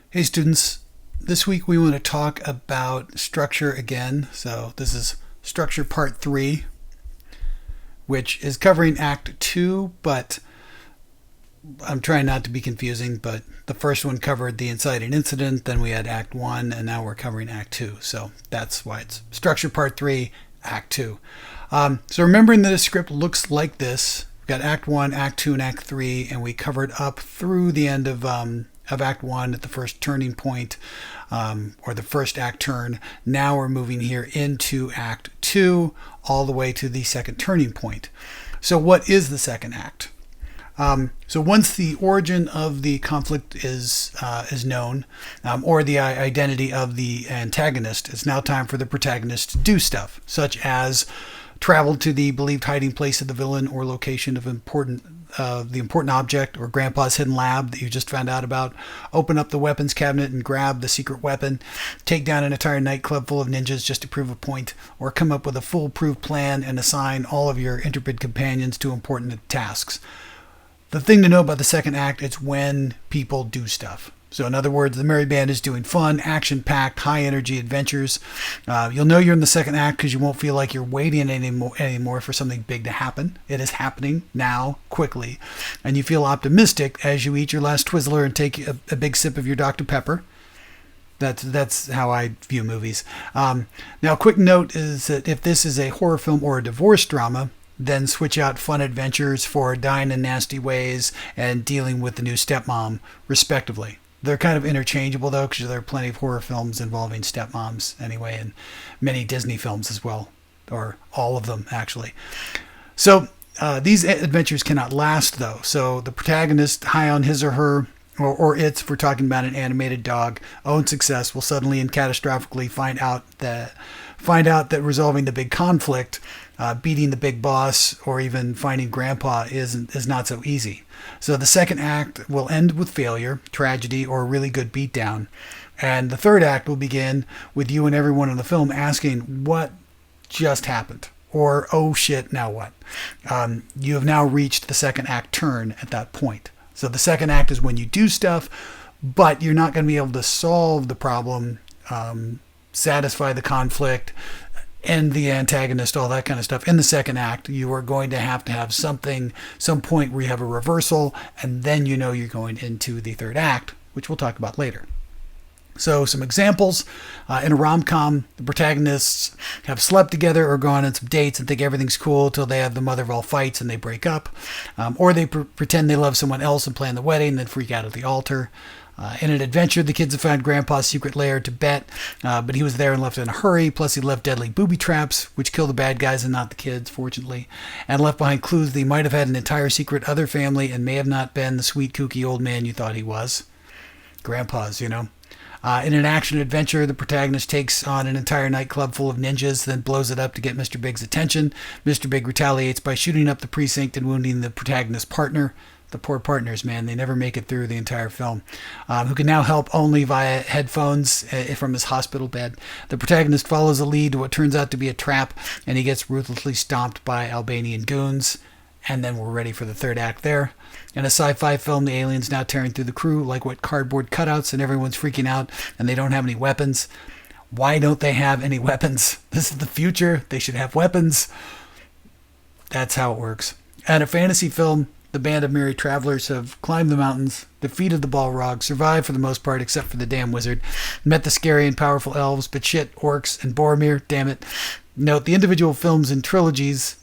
Hey students, this week we want to talk about structure again. So this is structure part 3, which is covering Act 2, but I'm trying not to be confusing, but the first one covered the inciting incident, then we had Act 1, and now we're covering Act 2. So that's why it's structure part 3, Act 2. So remembering that the script looks like this, we've got Act 1, Act 2, and Act 3, and we covered up through the end of Act 1 at the first turning point, or the first act turn. Now we're moving here into Act 2 all the way to the second turning point. So what is the second act? So once the origin of the conflict is known, or the identity of the antagonist, it's now time for the protagonist to do stuff, such as travel to the believed hiding place of the villain or location of the important object or Grandpa's hidden lab that you just found out about, open up the weapons cabinet and grab the secret weapon, take down an entire nightclub full of ninjas just to prove a point, or come up with a foolproof plan and assign all of your intrepid companions to important tasks. The thing to know about the second act is when people do stuff. So in other words, the Merry Band is doing fun, action-packed, high-energy adventures. You'll know you're in the second act because you won't feel like you're waiting anymore for something big to happen. It is happening now, quickly. And you feel optimistic as you eat your last Twizzler and take a big sip of your Dr. Pepper. That's how I view movies. Now, a quick note is that if this is a horror film or a divorce drama, then switch out fun adventures for dying in nasty ways and dealing with the new stepmom, respectively. They're kind of interchangeable, though, because there are plenty of horror films involving stepmoms anyway, and many Disney films as well, or all of them, actually. So these adventures cannot last, though. So the protagonist, high on his or her, or its, if we're talking about an animated dog, own success, will suddenly and catastrophically find out that resolving the big conflict, beating the big boss, or even finding Grandpa is not so easy. So the second act will end with failure, tragedy, or a really good beatdown. And the third act will begin with you and everyone in the film asking, what just happened? Or, oh shit, now what? You have now reached the second act turn at that point. So the second act is when you do stuff, but you're not going to be able to solve the problem, satisfy the conflict, end the antagonist, all that kind of stuff. In the second act, you are going to have some point where you have a reversal, and then you know you're going into the third act, which we'll talk about later. So some examples. In a rom-com, the protagonists have slept together or gone on some dates and think everything's cool till they have the mother of all fights and they break up. Or they pretend they love someone else and plan the wedding and then freak out at the altar. In an adventure, the kids have found Grandpa's secret lair to bet, but he was there and left in a hurry. Plus, he left deadly booby traps, which kill the bad guys and not the kids, fortunately, and left behind clues that he might have had an entire secret other family and may have not been the sweet, kooky old man you thought he was. Grandpa's, you know. In an action adventure, the protagonist takes on an entire nightclub full of ninjas, then blows it up to get Mr. Big's attention. Mr. Big retaliates by shooting up the precinct and wounding the protagonist's partner. The poor partners, man, they never make it through the entire film, who can now help only via headphones from his hospital bed. The protagonist follows a lead to what turns out to be a trap, and he gets ruthlessly stomped by Albanian goons. And then we're ready for the third act there. In a sci-fi film, the aliens now tearing through the crew like what cardboard cutouts, and everyone's freaking out, and they don't have any weapons. Why don't they have any weapons? This is the future. They should have weapons. That's how it works. And a fantasy film, the band of merry travelers have climbed the mountains, defeated the Balrog, survived for the most part except for the damn wizard, met the scary and powerful elves, but shit, orcs, and Boromir, damn it. Note, the individual films in trilogies,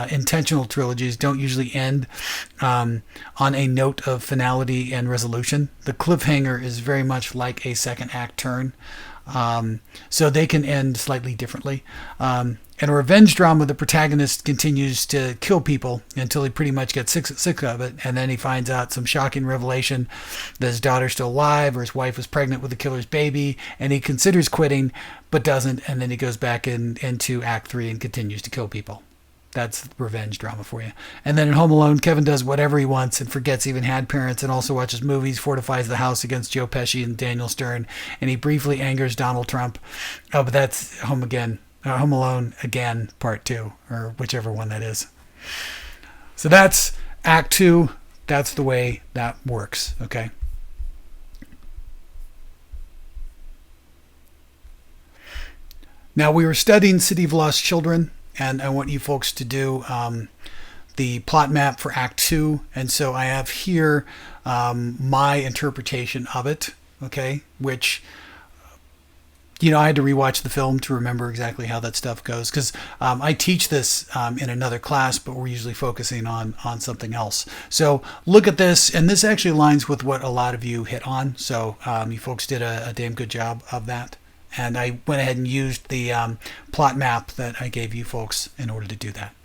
intentional trilogies, don't usually end on a note of finality and resolution. The cliffhanger is very much like a second act turn, so they can end slightly differently. In a revenge drama, the protagonist continues to kill people until he pretty much gets sick of it, and then he finds out some shocking revelation that his daughter's still alive or his wife was pregnant with the killer's baby, and he considers quitting but doesn't, and then he goes back into Act 3 and continues to kill people. That's revenge drama for you. And then in Home Alone, Kevin does whatever he wants and forgets he even had parents, and also watches movies, fortifies the house against Joe Pesci and Daniel Stern, and he briefly angers Donald Trump. Oh, but that's Home Alone Again, Part 2, or whichever one that is. So that's Act 2. That's the way that works, okay? Now, we were studying City of Lost Children, and I want you folks to do the plot map for Act 2. And so I have here my interpretation of it, okay, which, I had to rewatch the film to remember exactly how that stuff goes, because I teach this in another class, but we're usually focusing on something else. So look at this, and this actually aligns with what a lot of you hit on. So you folks did a damn good job of that. And I went ahead and used the plot map that I gave you folks in order to do that.